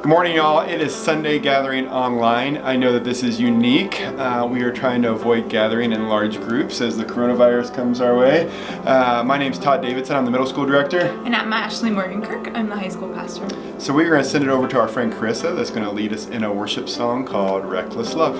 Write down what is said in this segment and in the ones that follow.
Good morning, y'all. It is Sunday Gathering online. I know that this is unique. We are trying to avoid gathering in large groups as the coronavirus comes our way. My name's Todd Davidson. I'm the middle school director. And I'm Ashley Morgan-Kirk. I'm the high school pastor. So we're going to send it over to our friend Carissa that's going to lead us in a worship song called Reckless Love.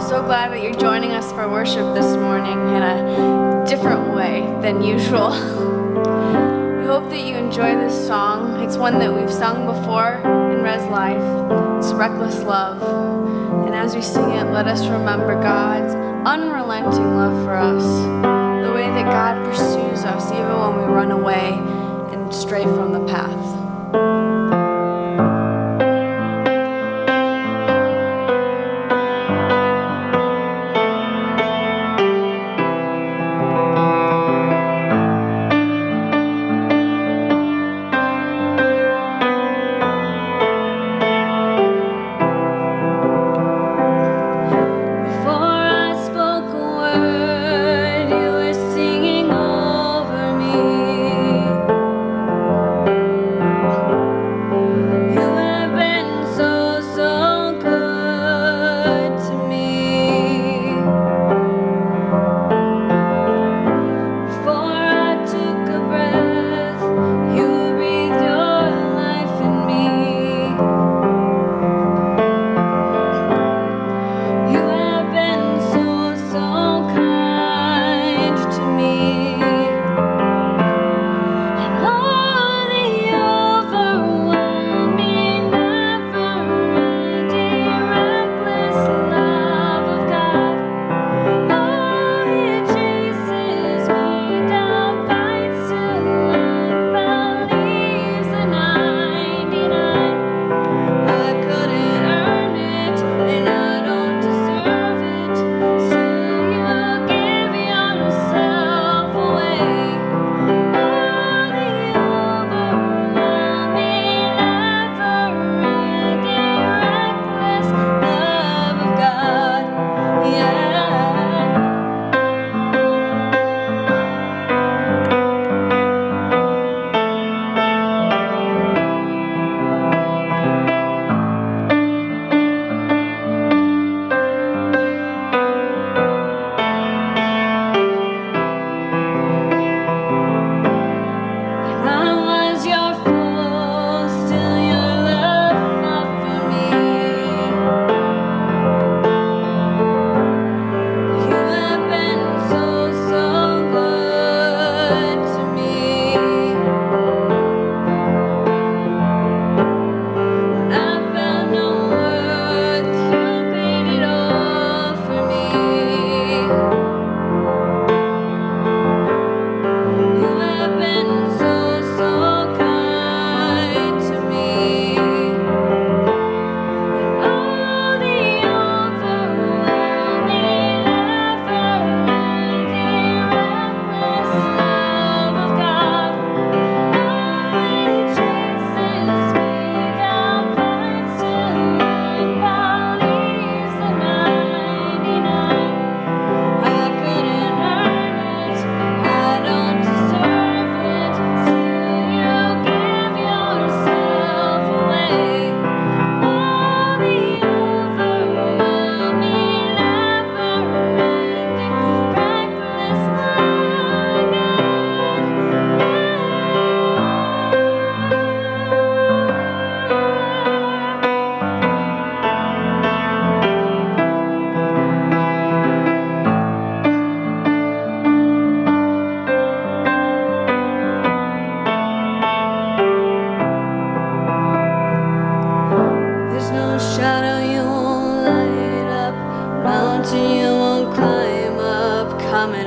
So glad that you're joining us for worship this morning in a different way than usual. We hope that you enjoy this song. It's one that we've sung before in Rezlife. It's Reckless Love. And as we sing it, let us remember God's unrelenting love for us, the way that God pursues us even when we run away and stray from the path.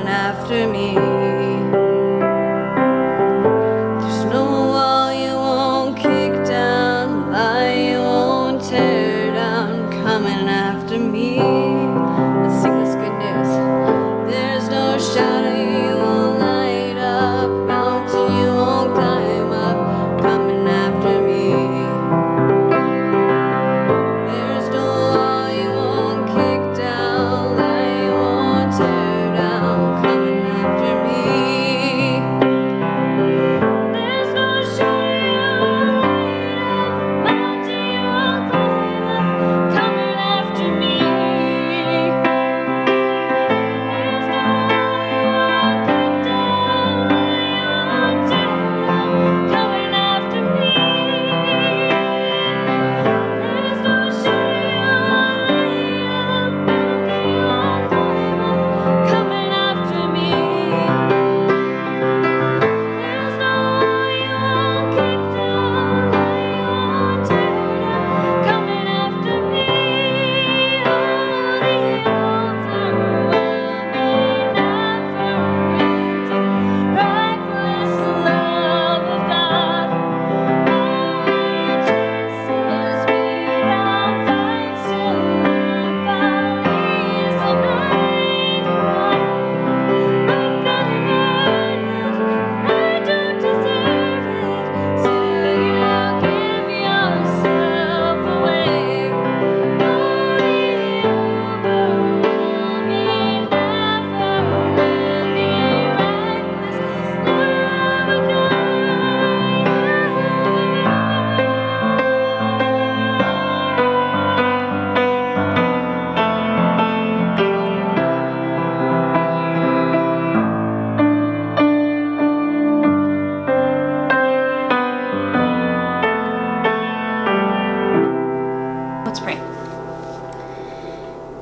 After me.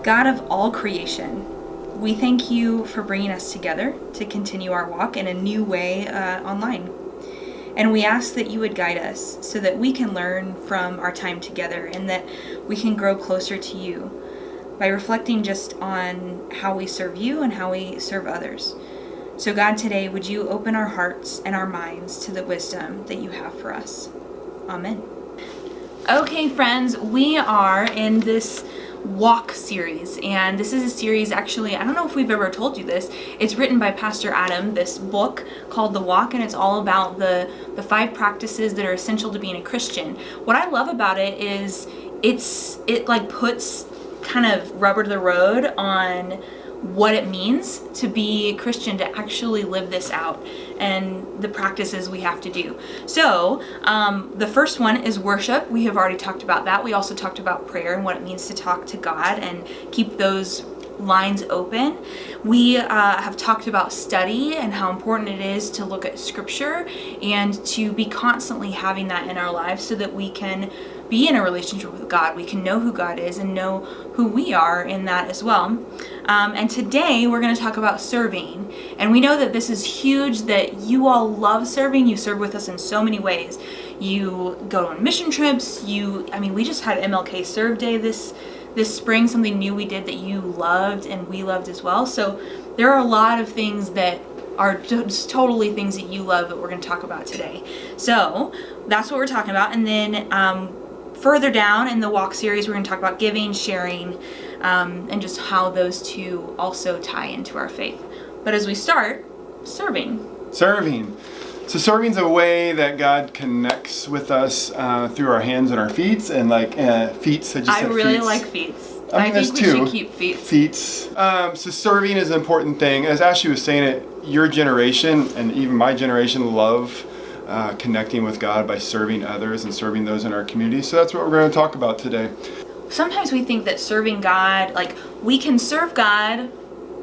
God of all creation, we thank you for bringing us together to continue our walk in a new way online. And we ask that you would guide us so that we can learn from our time together and that we can grow closer to you by reflecting just on how we serve you and how we serve others. So God, today, would you open our hearts and our minds to the wisdom that you have for us? Amen. Okay, friends, we are in this walk series, and this is a series, actually, I don't know if we've ever told you this. It's written by Pastor Adam, this book called The Walk, and it's all about the 5 practices that are essential to being a Christian. What I love about it is it like puts kind of rubber to the road on what it means to be a Christian, to actually live this out, and the practices we have to do. So the first one is worship. We have already talked about that. We also talked about prayer and what it means to talk to God and keep those lines open. We have talked about study and how important it is to look at scripture and to be constantly having that in our lives so that we can be in a relationship with God. We can know who God is and know who we are in that as well. And today we're going to talk about serving. And we know that this is huge, that you all love serving. You serve with us in so many ways. You go on mission trips. We just had MLK Serve Day this spring, something new we did that you loved and we loved as well. So there are a lot of things that are just totally things that you love that we're going to talk about today. So that's what we're talking about. And then further down in the walk series, we're going to talk about giving, sharing, and just how those two also tie into our faith. But as we start, serving. Serving. So serving is a way that God connects with us through our hands and our feet, and feet. I really like feet. I think we should keep feet. Feet. So serving is an important thing. As Ashley was saying it, your generation and even my generation love connecting with God by serving others and serving those in our community. So that's what we're going to talk about today. Sometimes we think that serving God, we can serve God,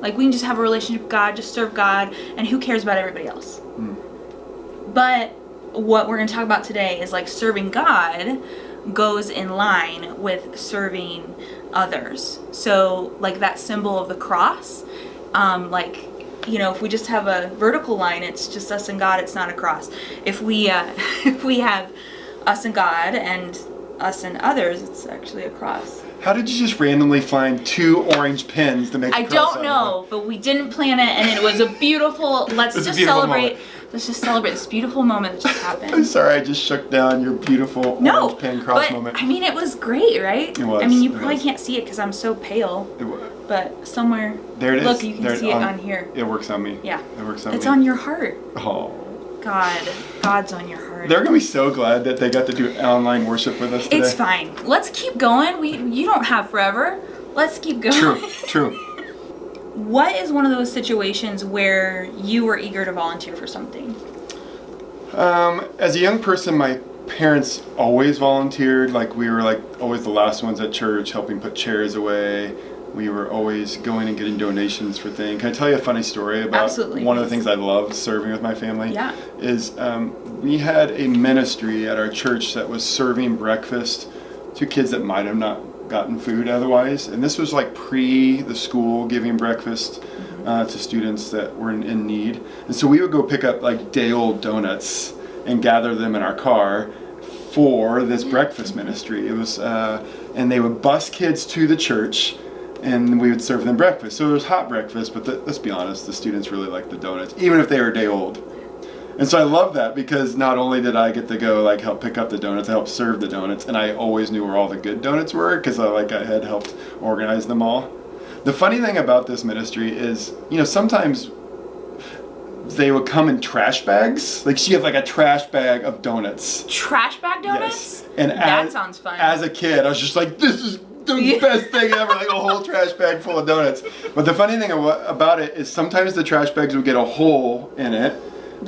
we can just have a relationship with God, just serve God, and who cares about everybody else? But what we're going to talk about today is serving God goes in line with serving others. So that symbol of the cross, if we just have a vertical line, it's just us and God, it's not a cross. If we have us and God and us and others, it's actually a cross. How did you just randomly find 2 orange pins to make a cross? I don't know, but we didn't plan it, and it was a beautiful, let's just celebrate this beautiful moment that just happened. I'm sorry, I just shook down your beautiful orange pin cross moment. It was great, right? It was. You probably can't see it because I'm so pale. It was. But somewhere, there it is. Look, you can see it on here. It works on me. Yeah. It works on me. It's on your heart. Oh. God's on your heart. They're going to be so glad that they got to do online worship with us today. It's fine. Let's keep going. You don't have forever. Let's keep going. True. What is one of those situations where you were eager to volunteer for something? As a young person, my parents always volunteered. We were always the last ones at church, helping put chairs away. We were always going and getting donations for things. Can I tell you a funny story about Absolutely, one of the things I loved serving with my family? Yeah. Is we had a ministry at our church that was serving breakfast to kids that might have not gotten food otherwise. And this was pre the school giving breakfast to students that were in need. And so we would go pick up day-old donuts and gather them in our car for this breakfast ministry. It was, and they would bus kids to the church, and we would serve them breakfast. So it was hot breakfast, but let's be honest, the students really liked the donuts, even if they were day old. And so I love that because not only did I get to go help pick up the donuts, I helped serve the donuts, and I always knew where all the good donuts were because I had helped organize them all. The funny thing about this ministry is, sometimes they would come in trash bags. She had a trash bag of donuts. Trash bag donuts? Yes. And that sounds fun. As a kid, I was just this is the best thing ever, a whole trash bag full of donuts. But the funny thing about it is sometimes the trash bags would get a hole in it,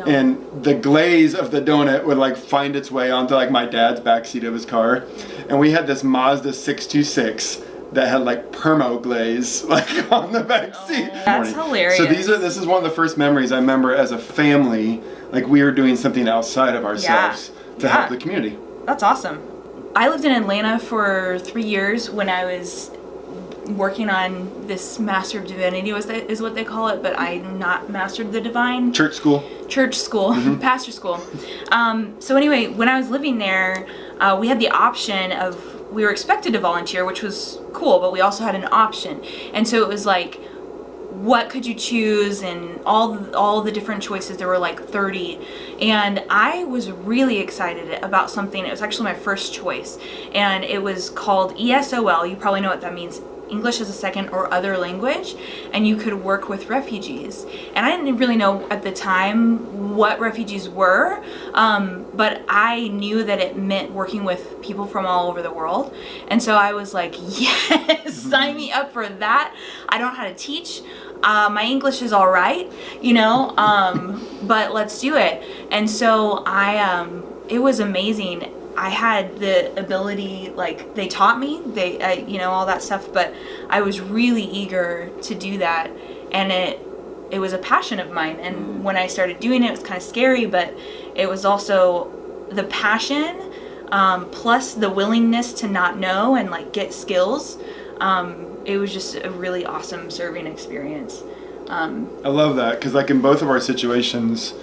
and the glaze of the donut would find its way onto my dad's backseat of his car. And we had this Mazda 626 that had permo glaze on the back seat. That's hilarious. So this is one of the first memories I remember as a family, we were doing something outside of ourselves to help the community. That's awesome. I lived in Atlanta for 3 years when I was working on this Master of Divinity is what they call it, but I'm not Master of the Divine. Church school, pastor school. So anyway, when I was living there, we had the option of, we were expected to volunteer, which was cool, but we also had an option. And so it was like, what could you choose, and all the different choices. There were like 30, and I was really excited about something. It was actually my first choice, and it was called ESOL. You probably know what that means. English as a second or other language, and you could work with refugees. And I didn't really know at the time what refugees were, but I knew that it meant working with people from all over the world. And so I was like, yes, sign me up for that. I don't know how to teach. My English is all right, but let's do it. And so it was amazing. I had the ability, like, they taught me, all that stuff, but I was really eager to do that, and it was a passion of mine. And when I started doing it was kind of scary, but it was also the passion, plus the willingness to not know and, like, get skills. It was just a really awesome serving experience. I love that, because like in both of our situations,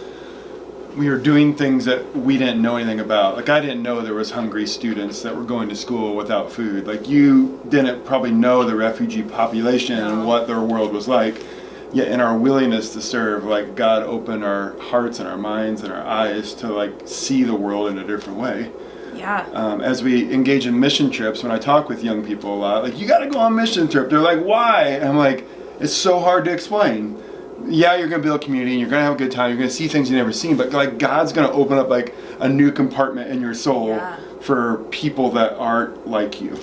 we were doing things that we didn't know anything about. Like, I didn't know there was hungry students that were going to school without food. Like, you didn't probably know the refugee population and what their world was like. Yet in our willingness to serve, like, God opened our hearts and our minds and our eyes to, like, see the world in a different way. Yeah. As we engage in mission trips, when I talk with young people a lot, like, you got to go on a mission trip. They're like, why? And I'm like, it's so hard to explain. Yeah, you're going to build community, and you're going to have a good time, you're going to see things you've never seen, but like, God's going to open up like a new compartment in your soul for people that aren't like you.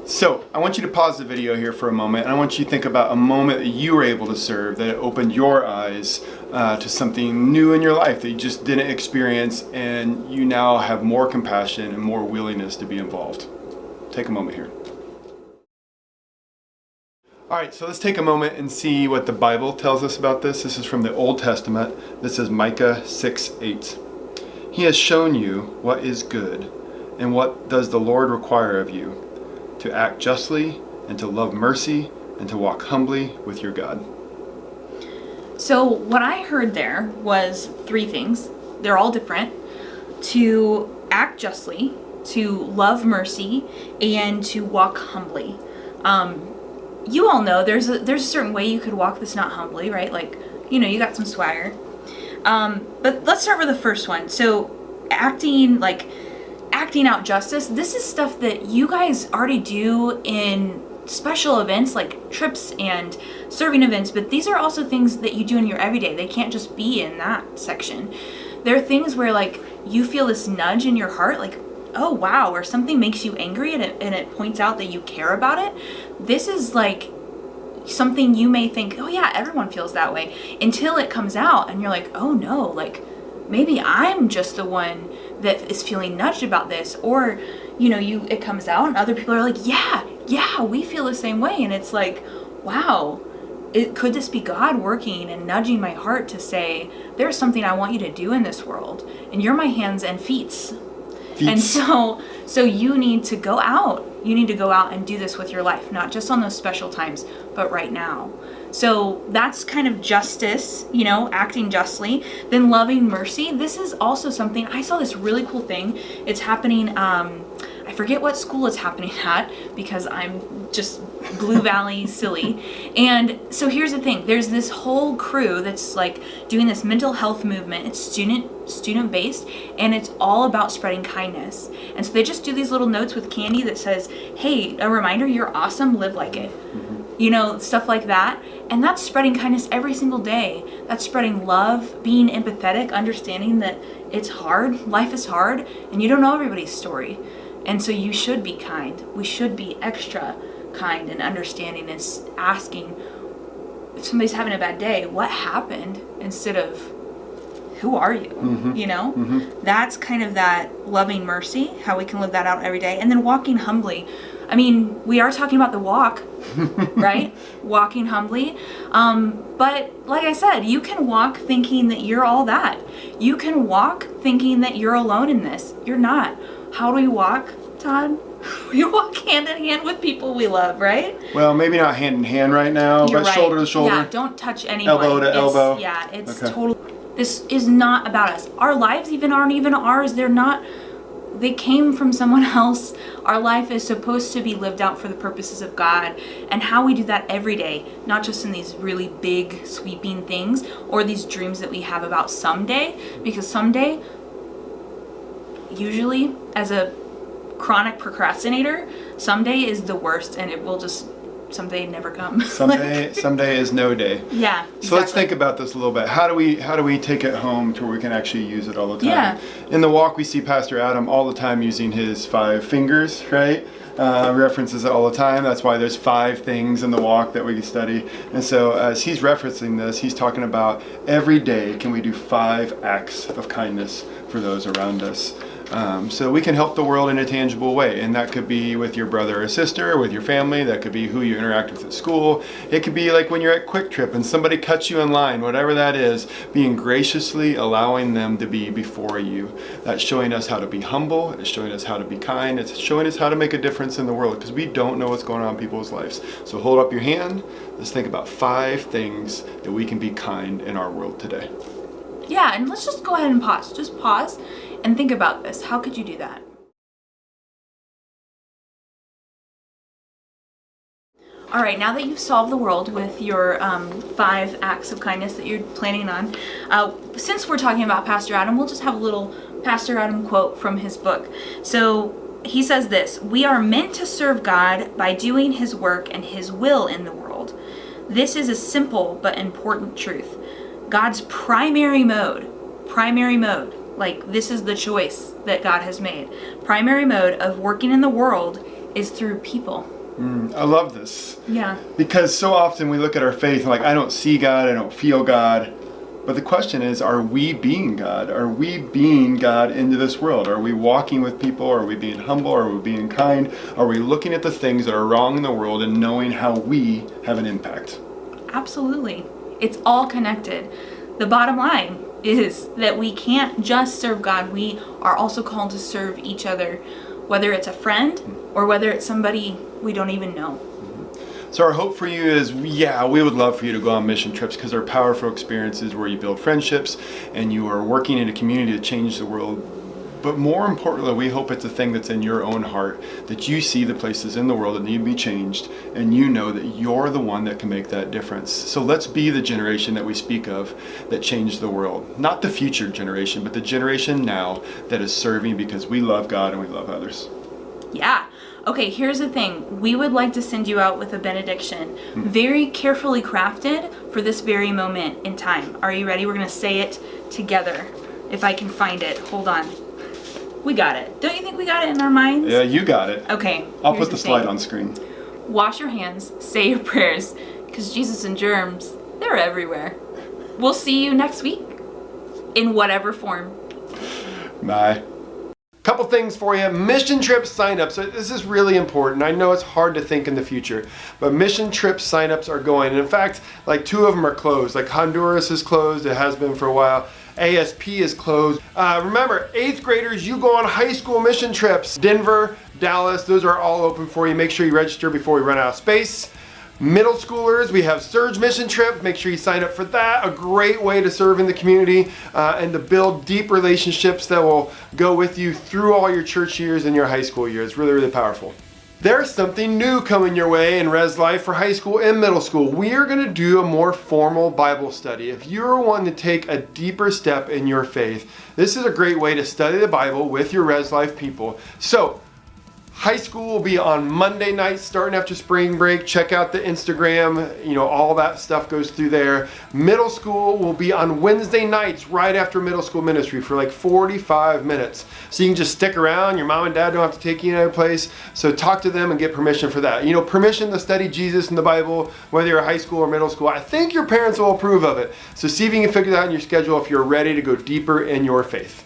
So I want you to pause the video here for a moment, and I want you to think about a moment that you were able to serve, that it opened your eyes to something new in your life that you just didn't experience, and you now have more compassion and more willingness to be involved. Take a moment here. All right, so let's take a moment and see what the Bible tells us about this. This is from the Old Testament. This is Micah 6:8. He has shown you what is good, and what does the Lord require of you? To act justly, and to love mercy, and to walk humbly with your God. So what I heard there was 3 things. They're all different. To act justly, to love mercy, and to walk humbly. You all know there's a certain way you could walk this not humbly, right? Like, you got some swagger. But let's start with the first one. So acting out justice. This is stuff that you guys already do in special events like trips and serving events, but these are also things that you do in your everyday. They can't just be in that section. There are things where, like, you feel this nudge in your heart, like, oh wow, or something makes you angry and it points out that you care about it. This is like something you may think, oh yeah, everyone feels that way, until it comes out and you're like, oh no, like, maybe I'm just the one that is feeling nudged about this. Or it comes out and other people are like, yeah, we feel the same way. And it's like, wow, could this be God working and nudging my heart to say, there's something I want you to do in this world, and you're my hands and feet. And so you need to go out. You need to go out and do this with your life, not just on those special times, but right now. So that's kind of justice, acting justly. Then loving mercy. This is also something, I saw this really cool thing. It's happening, I forget what school it's happening at, because I'm just Blue Valley silly. And so here's the thing. There's this whole crew that's like doing this mental health movement. It's student based, and it's all about spreading kindness. And so they just do these little notes with candy that says, hey, a reminder, you're awesome, live like it. Stuff like that. And that's spreading kindness every single day. That's spreading love, being empathetic, understanding that it's hard, life is hard, and you don't know everybody's story. And so you should be kind. We should be extra kind and understanding, and asking if somebody's having a bad day, what happened, instead of who are you? That's kind of that loving mercy, how we can live that out every day. And then walking humbly. I mean, we are talking about the walk, right? Walking humbly. But like I said, you can walk thinking that you're all that. You can walk thinking that you're alone in this. You're not. How do we walk, Todd? We walk hand in hand with people we love, right? Well, maybe not hand in hand right now, You're but right. shoulder to shoulder. Yeah, don't touch anyone. Elbow to elbow. Yeah, it's Okay. totally. This is not about us. Our lives aren't even ours. They came from someone else. Our life is supposed to be lived out for the purposes of God, and how we do that every day, not just in these really big, sweeping things or these dreams that we have about someday, because someday, usually, as a chronic procrastinator, someday is the worst, and it will just someday never come. Someday is no day. Yeah. So let's think about this a little bit. How do we take it home to where we can actually use it all the time? Yeah. In the walk, we see Pastor Adam all the time using his 5 fingers, right? References it all the time. That's why there's 5 things in the walk that we study. And so as he's referencing this, he's talking about every day can we do 5 acts of kindness for those around us. So we can help the world in a tangible way, and that could be with your brother or sister, with your family. That could be who you interact with at school. It could be like when you're at Quick Trip and somebody cuts you in line, whatever that is, being graciously allowing them to be before you. That's showing us how to be humble. It's showing us how to be kind. It's showing us how to make a difference in the world, because we don't know what's going on in people's lives. So hold up your hand. Let's think about 5 things that we can be kind in our world today. Yeah, and let's just go ahead and pause. Just pause and think about this. How could you do that? All right, now that you've solved the world with your 5 acts of kindness that you're planning on, since we're talking about Pastor Adam, we'll just have a little Pastor Adam quote from his book. So he says this: "We are meant to serve God by doing his work and his will in the world. This is a simple but important truth. God's primary mode, like this is the choice that God has made. Primary mode of working in the world is through people." I love this. Yeah. Because so often we look at our faith and like, I don't see God, I don't feel God. But the question is, are we being God? Are we being God into this world? Are we walking with people? Are we being humble? Are we being kind? Are we looking at the things that are wrong in the world and knowing how we have an impact? Absolutely. It's all connected. The bottom line is that we can't just serve God. We are also called to serve each other, whether it's a friend or whether it's somebody we don't even know. So our hope for you is, we would love for you to go on mission trips, because they're powerful experiences where you build friendships and you are working in a community to change the world. But more importantly, we hope it's a thing that's in your own heart, that you see the places in the world that need to be changed, and you know that you're the one that can make that difference. So let's be the generation that we speak of that changed the world. Not the future generation, but the generation now that is serving because we love God and we love others. Yeah. Okay, here's the thing. We would like to send you out with a benediction, very carefully crafted for this very moment in time. Are you ready? We're going to say it together. If I can find it. Hold on. We got it. Don't you think we got it in our minds? Yeah, you got it. Okay. I'll put the slide on screen. Wash your hands, say your prayers, because Jesus and germs, they're everywhere. We'll see you next week in whatever form. Bye. Couple things for you. Mission trip signups. So this is really important. I know it's hard to think in the future, but mission trip signups are going. And in fact, like 2 of them are closed. Like Honduras is closed. It has been for a while. ASP is closed. Remember, 8th graders, you go on high school mission trips. Denver, Dallas, those are all open for you. Make sure you register before we run out of space. Middle schoolers, we have Surge Mission Trip. Make sure you sign up for that. A great way to serve in the community and to build deep relationships that will go with you through all your church years and your high school years. Really, really powerful. There's something new coming your way in Rezlife for high school and middle school. We are going to do a more formal Bible study. If you're wanting to take a deeper step in your faith, this is a great way to study the Bible with your Rezlife people. So, high school will be on Monday nights starting after spring break. Check out the Instagram, all that stuff goes through there. Middle school will be on Wednesday nights right after middle school ministry for like 45 minutes. So you can just stick around. Your mom and dad don't have to take you another place. So talk to them and get permission for that. Permission to study Jesus and the Bible, whether you're high school or middle school. I think your parents will approve of it. So see if you can figure that out in your schedule if you're ready to go deeper in your faith.